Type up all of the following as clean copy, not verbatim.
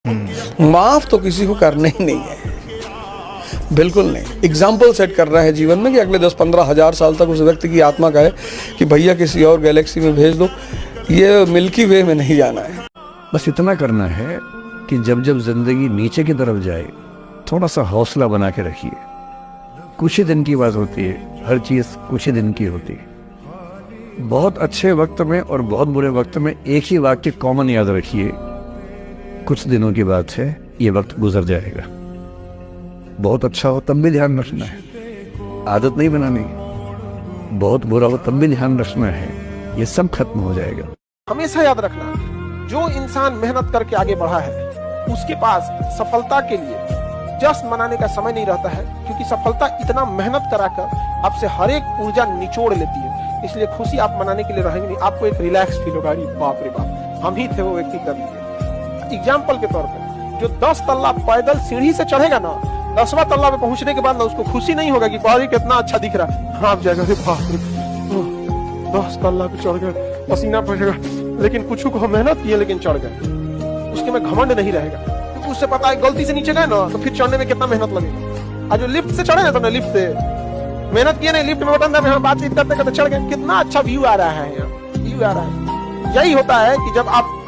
माफ तो किसी को करना ही नहीं है, बिल्कुल नहीं। एग्जाम्पल सेट कर रहा है जीवन में कि अगले 10-15 हज़ार साल तक उस व्यक्ति की आत्मा का है कि भैया किसी और गैलेक्सी में भेज दो, ये मिल्की वे में नहीं जाना है। बस इतना करना है कि जब जब जिंदगी नीचे की तरफ जाए थोड़ा सा हौसला बना के रखिए। कुछ ही दिन की बात होती है, हर चीज कुछ ही दिन की होती है। बहुत अच्छे वक्त में और बहुत बुरे वक्त में एक ही वाक्य कॉमन याद रखिए, कुछ दिनों की बात है, ये वक्त गुजर जाएगा। बहुत अच्छा हो तब भी ध्यान रखना है, आदत नहीं बनानी। बहुत बुरा हो तब भी ध्यान रखना है, ये सब खत्म हो जाएगा। हमेशा याद रखना, जो इंसान मेहनत करके आगे बढ़ा है उसके पास सफलता के लिए जश्न मनाने का समय नहीं रहता है, क्योंकि सफलता इतना मेहनत कराकर आपसे हर एक ऊर्जा निचोड़ लेती है। इसलिए खुशी आप मनाने के लिए रहेंगे नहीं, आपको एक रिलैक्स फील होगा। बाप रे बाप, हम ही थे वो व्यक्ति कर लीजिए। एग्जाम्पल के तौर पर जो 10 तल्ला पैदल सीढ़ी से चढ़ेगा ना, 10वां तल्ला पे पहुंचने के बाद ना उसको खुशी नहीं होगा कि बाहर कितना अच्छा दिख रहा है, हाँ जाएगा, बाप रे 10 तल्ला पे चढ़ गए, पसीना पड़ेगा, लेकिन कुछ को मेहनत की है लेकिन चढ़ गए, उसके में घमंड नहीं रहेगा, क्योंकि उससे पता है गलती से नीचे गए ना तो फिर चढ़ने में कितना मेहनत लगेगा। आज जो लिफ्ट से चढ़े ना, तो लिफ्ट से मेहनत किए नहीं, लिफ्ट में बटन दबाए, बातचीत करते करते चढ़ गए, कितना अच्छा व्यू आ रहा है, यहाँ व्यू आ रहा है। यही होता है कि जब आप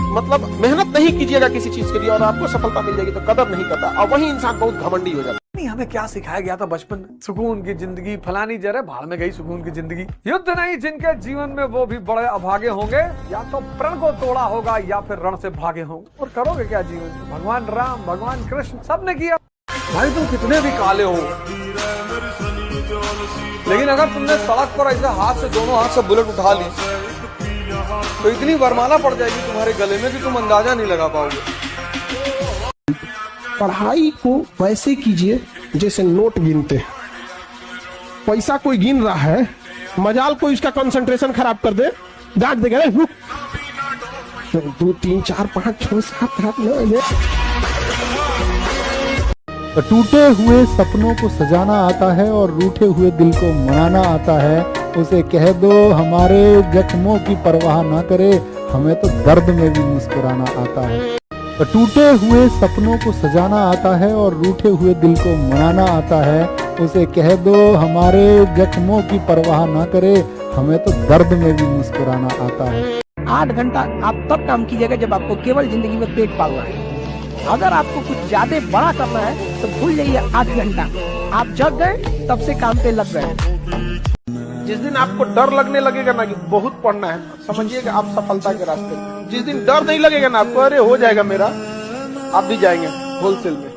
मतलब मेहनत नहीं कीजिएगा किसी चीज के लिए और आपको सफलता मिल जाएगी तो कदर नहीं करता, और वही इंसान बहुत घमंडी हो जाता है। नहीं, हमें क्या सिखाया गया था बचपन में? सुकून की जिंदगी, फलानी जगह भाड़ में गई सुकून की जिंदगी। युद्ध नहीं जिनके जीवन में वो भी बड़े अभागे होंगे, या तो प्रण को तोड़ा होगा या फिर रण से भागे होंगे। और करोगे क्या जीवन में? भगवान राम, भगवान कृष्ण सबने किया। भाई तुम कितने भी काले हो, लेकिन अगर तुमने सड़क पर ऐसे हाथ से, दोनों हाथ से बुलेट उठा ली तो इतनी वरमाला पड़ जाएगी तुम्हारे गले में कि तुम अंदाजा नहीं लगा पाओगे। पढ़ाई को वैसे कीजिए जैसे नोट गिनते हैं। पैसा कोई गिन रहा है, मजाल कोई उसका कंसंट्रेशन खराब कर दे, डांट देगा, 2 3 4 5 6 7 8 9। टूटे हुए सपनों को सजाना आता है और रूठे हुए दिल को मनाना आता है। उसे कह दो हमारे जख्मों की परवाह ना करे, हमें तो दर्द में भी मुस्कुराना आता है। टूटे हुए सपनों को सजाना आता है और रूठे हुए दिल को मनाना आता है। उसे कह दो हमारे जख्मों की परवाह ना करे, हमें तो दर्द में भी मुस्कुराना आता है। 8 घंटा आप तब काम कीजिएगा जब आपको केवल जिंदगी में पेट पालना है। अगर आपको कुछ ज्यादा बड़ा करना है तो भूल जाइए 8 घंटा, आप जग गए तब से काम पे लग गए। जिस दिन आपको डर लगने लगेगा ना कि बहुत पढ़ना है, समझिएगा आप सफलता के रास्ते में। जिस दिन डर नहीं लगेगा ना आपको, अरे हो जाएगा मेरा, आप भी जाएंगे होलसेल में।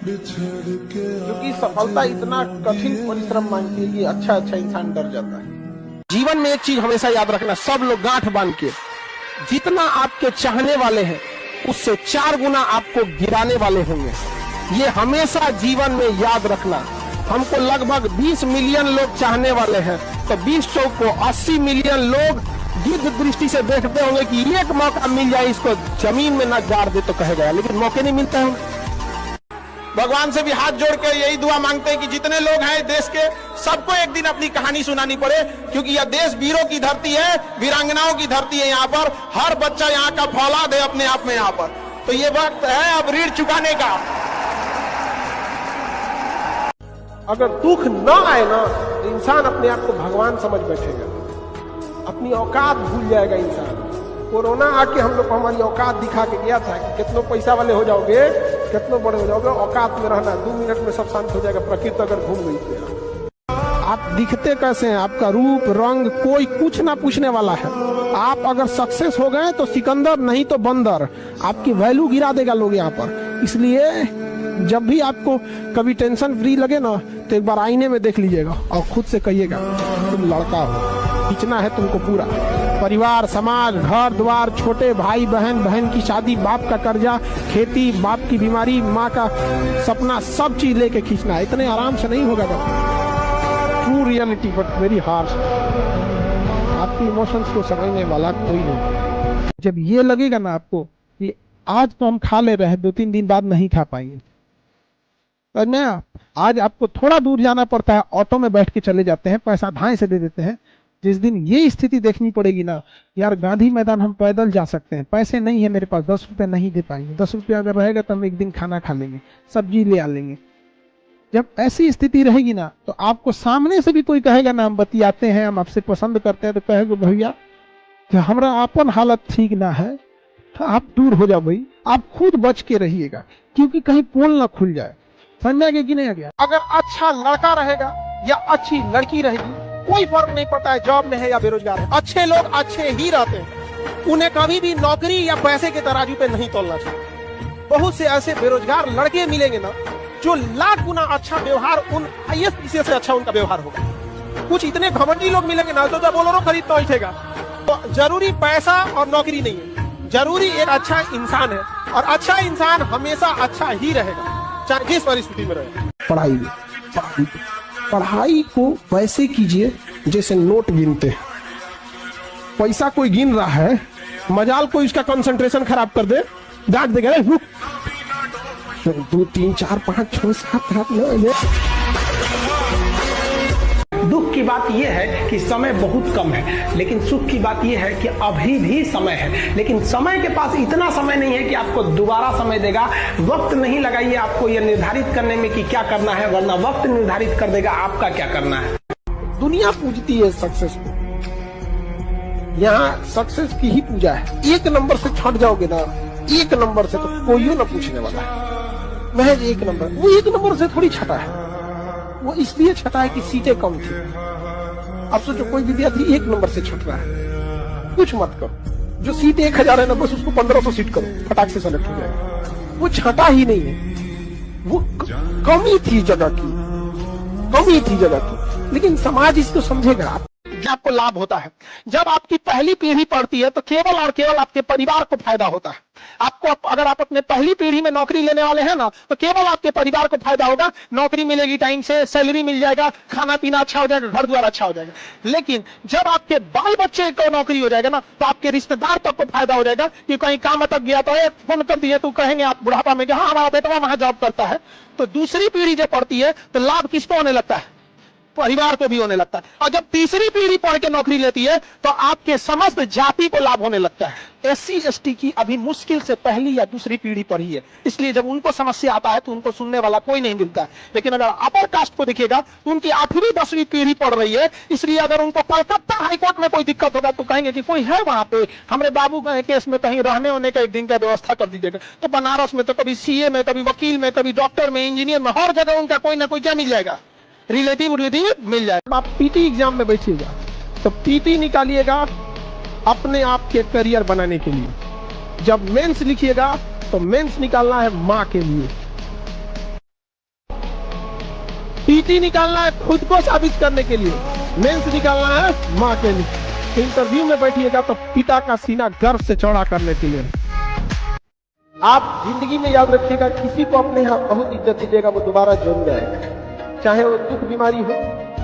क्योंकि सफलता इतना कठिन परिश्रम मांगती है कि अच्छा इंसान डर जाता है। जीवन में एक चीज हमेशा याद रखना, सब लोग गांठ बांध के, जितना आपके चाहने वाले हैं उससे 4 गुना आपको गिराने वाले होंगे। ये हमेशा जीवन में याद रखना। हमको लगभग 20 मिलियन लोग चाहने वाले हैं, तो 20 चौक को 80 मिलियन लोग गिद्ध दृष्टि से देखते होंगे कि एक मौका मिल जाए इसको जमीन में न गाड़ दे तो कहेगा, लेकिन मौके नहीं मिलता है। भगवान से भी हाथ जोड़ के यही दुआ मांगते हैं कि जितने लोग हैं देश के, सबको एक दिन अपनी कहानी सुनानी पड़े, क्योंकि यह देश वीरों की धरती है, वीरांगनाओं की धरती है। यहाँ पर हर बच्चा यहाँ का फौलाद है अपने आप में यहाँ पर। तो ये वक्त है अब ऋण चुकाने का। अगर दुख ना आए ना तो इंसान अपने आप को भगवान समझ बैठेगा, अपनी औकात भूल जाएगा इंसान। कोरोना आके हम लोग को हमारी औकात दिखा के गया था कि कितनों पैसा वाले हो जाओगे, कितनों बड़े हो जाओगे, औकात में रहना, 2 मिनट में सब शांत हो जाएगा। प्रकृति अगर घूम गई तो आप दिखते कैसे हैं, आपका रूप रंग कोई कुछ ना पूछने वाला है। आप अगर सक्सेस हो गए तो सिकंदर, नहीं तो बंदर, आपकी वैल्यू गिरा देगा लोग यहाँ पर। इसलिए जब भी आपको कभी टेंशन फ्री लगे ना तो एक बार आईने में देख लीजिएगा और खुद से कहिएगा तुम लड़का हो, खींचना है तुमको पूरा। परिवार, समाज, घर द्वार, छोटे भाई बहन, बहन की शादी, बाप का कर्जा, खेती, बाप की बीमारी, माँ का सपना, सब चीज लेके खींचना है। इतने आराम से नहीं होगा। True reality but very harsh. आपकी इमोशंस को समझने वाला कोई नहीं। जब ये लगेगा ना आपको कि आज तो हम खा ले रहे हैं, 2-3 दिन बाद नहीं खा पाएंगे, तो मैं आज आपको थोड़ा दूर जाना पड़ता है, ऑटो में बैठ के चले जाते हैं, पैसा धाए से दे देते हैं, जिस दिन ये स्थिति देखनी पड़ेगी ना, यार गांधी मैदान हम पैदल जा सकते हैं, पैसे नहीं है मेरे पास, 10 रुपये नहीं दे पाएंगे, 10 रुपया अगर रहेगा तो हम एक दिन खाना खा लेंगे, सब्जी ले आ लेंगे। जब ऐसी स्थिति रहेगी ना, तो आपको सामने से भी कोई कहेगा ना हम बतियाते हैं, हम आपसे पसंद करते हैं, तो कहेगा भैया कि हमारा अपन हालत ठीक ना है, आप दूर हो जाओ भाई, आप खुद बच के रहिएगा, क्योंकि कहीं पोल ना खुल जाए। समझ में आ गया कि नहीं आ गया? अगर अच्छा लड़का रहेगा या अच्छी लड़की रहेगी, कोई फर्क नहीं पड़ता है जॉब में है या बेरोजगार है, अच्छे लोग अच्छे ही रहते हैं, उन्हें कभी भी नौकरी या पैसे के तराजू पे नहीं तोलना चाहिए। बहुत से ऐसे बेरोजगार लड़के मिलेंगे ना, जो लाख गुना अच्छा व्यवहार उन IAS से अच्छा उनका व्यवहार होगा। कुछ इतने घमंडी लोग मिलेंगे ना, तो बोलोरो खरीदना उठेगा। तो जरूरी पैसा और नौकरी नहीं है, जरूरी एक अच्छा इंसान है, और अच्छा इंसान हमेशा अच्छा ही रहेगा, चाहे जिस परिस्थिति में रहे। पढ़ाई को वैसे कीजिए जैसे नोट गिनते हैं। पैसा कोई गिन रहा है, मजाल कोई उसका कंसंट्रेशन खराब कर दे, डांट देगा, 2 3 4 5 6 7 8 9। दुख की बात यह है कि समय बहुत कम है, लेकिन सुख की बात यह है कि अभी भी समय है, लेकिन समय के पास इतना समय नहीं है कि आपको दोबारा समय देगा। वक्त नहीं लगाइए आपको यह निर्धारित करने में कि क्या करना है, वरना वक्त निर्धारित कर देगा आपका क्या करना है। दुनिया पूजती है सक्सेस को, यहाँ सक्सेस की ही पूजा है। 1 नंबर से छट जाओगे ना, 1 नंबर से, तो कोई ना पूछने वाला है। महज 1 नंबर, वो 1 नंबर से थोड़ी छटा है, वो इसलिए छटा है कि सीटें कम थी। अब सोचो कोई विद्यार्थी 1 नंबर से छट रहा है, कुछ मत करो, जो सीट 1000 है ना, बस उसको 1500 सीट करो, फटाक से सेलेक्ट हो जाएगा। वो छटा ही नहीं है, वो कमी थी जगह की, कमी थी जगह की, लेकिन समाज इसको समझेगा। आपको लाभ होता है जब आपकी पहली पीढ़ी पढ़ती है, तो केवल और केवल आपके परिवार को फायदा होता है। आपको अगर आप अपने पहली पीढ़ी में नौकरी लेने वाले हैं ना, तो केवल आपके परिवार को फायदा होगा, नौकरी मिलेगी टाइम से, सैलरी मिल जाएगा, खाना पीना अच्छा हो जाएगा, घर द्वार अच्छा हो जाएगा। लेकिन जब आपके बाल बच्चे को नौकरी हो जाएगा ना, तो आपके रिश्तेदार तक को फायदा हो जाएगा कि कहीं काम अटक गया तो फोन कर दिए, तो कहेंगे आप बुढ़ापा में, हाँ हमारा बेटा वहां जॉब करता है। तो दूसरी पीढ़ी जब पढ़ती है तो लाभ किसको होने लगता है? परिवार को भी होने लगता है। और जब तीसरी पीढ़ी पढ़ के नौकरी लेती है, तो आपके समस्त जाति को लाभ होने लगता है। SC ST की अभी मुश्किल से पहली या दूसरी पीढ़ी पढ़ी है, इसलिए जब उनको समस्या आता है तो उनको सुनने वाला कोई नहीं मिलता है। लेकिन अगर अपर कास्ट को देखिएगा तो उनकी 8वीं 10वीं पीढ़ी पढ़ रही है, इसलिए अगर उनको कलकत्ता हाईकोर्ट में कोई दिक्कत होगा तो कहेंगे कि कोई है वहां पे, हमारे बाबू के केस में कहीं रहने होने का 1 दिन का व्यवस्था कर दीजिएगा। तो बनारस में तो कभी CA में, कभी वकील में, कभी डॉक्टर में, इंजीनियर में, हर जगह उनका कोई ना कोई क्या मिल जाएगा, रिलेटिव मिल जाएगा। आप PT एग्जाम में बैठिएगा तो PT निकालिएगा अपने आप के करियर बनाने के लिए। जब मेंस लिखिएगा तो मेंस निकालना है माँ के लिए, PT निकालना है खुद को साबित करने के लिए, मेंस निकालना है माँ के लिए। इंटरव्यू में बैठिएगा तो पिता का सीना गर्व से चौड़ा करने के लिए। आप जिंदगी में याद रखिएगा, किसी को अपने यहाँ बहुत इज्जत दीजिएगा, वो दोबारा जरूर आएगा, चाहे वो दुख बीमारी हो,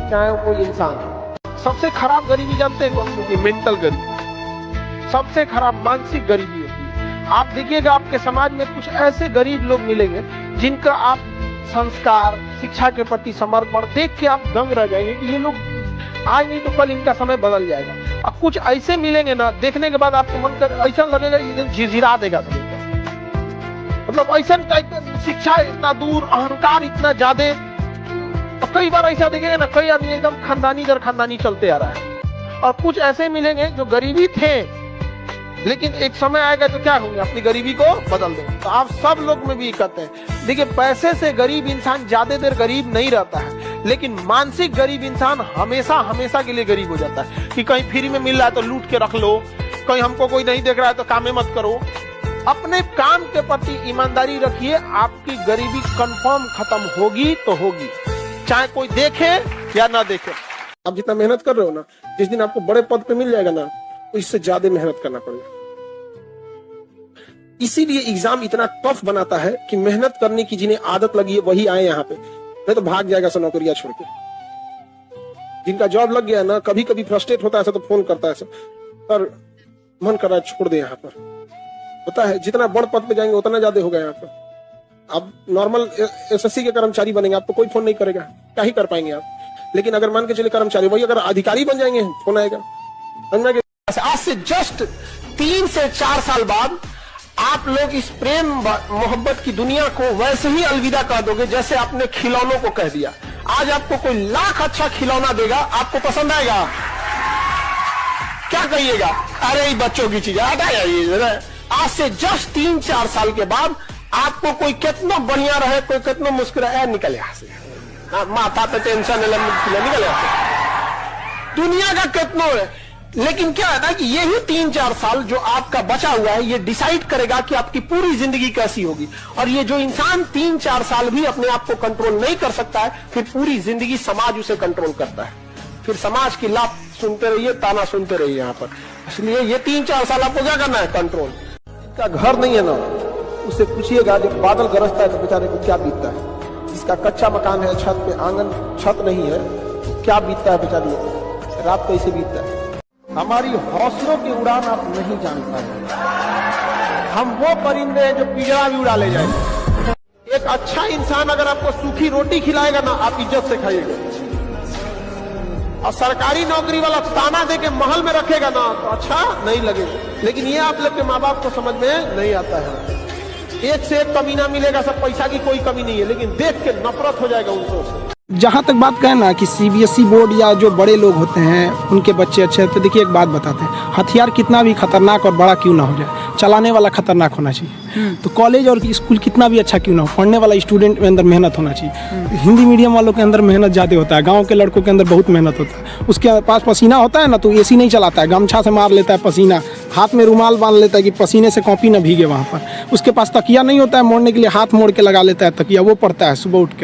चाहे वो कोई इंसान हो। सबसे खराब गरीबी जानते हैं कौन सी? मेंटल गरीबी, सबसे खराब मानसिक गरीबी होती है। आप देखिएगा आपके समाज में कुछ ऐसे गरीब लोग मिलेंगे जिनका आप संस्कार, शिक्षा के प्रति समर्पण देख के आप दंग रह जाएंगे कि ये लोग आज नहीं तो कल इनका समय बदल जाएगा। और कुछ ऐसे मिलेंगे ना, देखने के बाद आपको मन कर ऐसा लगेगा ये झिझिरा देगा, मतलब ऐसा टाइप का शिक्षा इतना दूर, अहंकार इतना ज्यादा। कई बार ऐसा देखेंगे ना, कई आदमी एकदम खानदानी दर खानदानी चलते आ रहा है, और कुछ ऐसे मिलेंगे जो गरीबी थे, लेकिन एक समय आएगा तो क्या होंगे, अपनी गरीबी को बदल देंगे। तो आप सब लोग में भी करते हैं। देखिए, पैसे से गरीब इंसान ज्यादा देर गरीब नहीं रहता है, लेकिन मानसिक गरीब इंसान हमेशा हमेशा के लिए गरीब हो जाता है कि कहीं फ्री में मिल रहा है तो लूट के रख लो, कहीं हमको कोई नहीं देख रहा है तो कामे मत करो। अपने काम के प्रति ईमानदारी रखिए, आपकी गरीबी कंफर्म खत्म होगी तो होगी, चाहे कोई देखे या ना देखे। आप जितना मेहनत कर रहे हो ना, जिस दिन आपको बड़े पद पे मिल जाएगा ना, तो इससे ज्यादा मेहनत करना पड़ेगा। इसीलिए एग्जाम इतना टफ बनाता है कि मेहनत करने की जिन्हें आदत लगी है वही आए यहाँ पे, नहीं तो भाग जाएगा सब नौकरियां छोड़ के। जिनका जॉब लग गया ना, कभी कभी फ्रस्ट्रेट होता है तो फोन करता है पर मन कर रहा है छोड़ दे यहाँ पर। पता है जितना बड़ पद पे जाएंगे उतना ज्यादा होगा यहाँ पर। आप नॉर्मल SSC के कर्मचारी बनेंगे, आपको कोई फोन नहीं करेगा, क्या ही कर पाएंगे आप। लेकिन अगर मान के चले कर्मचारी, वही अगर अधिकारी बन जाएंगे फोन आएगा। आज से जस्ट 3 से 4 साल बाद आप लोग इस प्रेम मोहब्बत की दुनिया को वैसे ही अलविदा कह दोगे जैसे आपने खिलौनों को कह दिया। आज आपको कोई लाख अच्छा खिलौना देगा, आपको पसंद आएगा? क्या कहिएगा? अरे ये बच्चों की चीज है। आज से जस्ट 3-4 साल के बाद आपको कोई कितना बढ़िया रहे, कोई कितना मुस्कुराए, निकल यहाँ से, माथा पे टेंशन निकल यहाँ से, दुनिया का कितना है। लेकिन क्या है ना कि यही 3-4 साल जो आपका बचा हुआ है, ये डिसाइड करेगा कि आपकी पूरी जिंदगी कैसी होगी। और ये जो इंसान 3-4 साल भी अपने आप को कंट्रोल नहीं कर सकता है, फिर पूरी जिंदगी समाज उसे कंट्रोल करता है। फिर समाज की लात सुनते रहिए, ताना सुनते रहिए यहाँ पर। इसलिए ये 3-4 साल आपको क्या करना है? कंट्रोल। इसका घर नहीं है ना, उससे पूछिएगा जब बादल गरजता है तो बेचारे को क्या बीतता है। जिसका कच्चा मकान है, छत पे आंगन छत नहीं है, क्या बीतता है बेचारी, रात कैसे बीतता है। हमारी हौसलों की उड़ान आप नहीं जान पाए। हम वो परिंदे हैं जो पिंजरा भी उड़ा ले जाएंगे। एक अच्छा इंसान अगर आपको सूखी रोटी खिलाएगा ना, आप इज्जत से खाइएगा। और सरकारी नौकरी वाला ताना दे के महल में रखेगा ना, तो अच्छा नहीं लगेगा। लेकिन ये आप लोग के माँ बाप को समझ में नहीं आता है। एक से एक कमी ना मिलेगा, सब पैसा की कोई कमी नहीं है, लेकिन देख के नफरत हो जाएगा उनको। जहाँ तक बात करें ना कि सीबीएसई बोर्ड या जो बड़े लोग होते हैं उनके बच्चे अच्छे हैं, तो देखिए एक बात बताते हैं, हथियार कितना भी खतरनाक और बड़ा क्यों ना हो जाए, चलाने वाला खतरनाक होना चाहिए। तो कॉलेज और स्कूल कितना भी अच्छा क्यों ना हो, पढ़ने वाला स्टूडेंट में अंदर मेहनत होना चाहिए। हिंदी मीडियम वालों के अंदर मेहनत ज़्यादा होता है, गाँव के लड़कों के अंदर बहुत मेहनत होता है। उसके पास पसीना होता है ना, तो एसी नहीं चलाता है, गमछा से मार लेता है पसीना, हाथ में रुमाल बांध लेता है कि पसीने से कॉपी ना भीगे वहाँ पर। उसके पास तकिया नहीं होता है मोड़ने के लिए, हाथ मोड़ के लगा लेता है तकिया, वो पढ़ता है सुबह उठ के।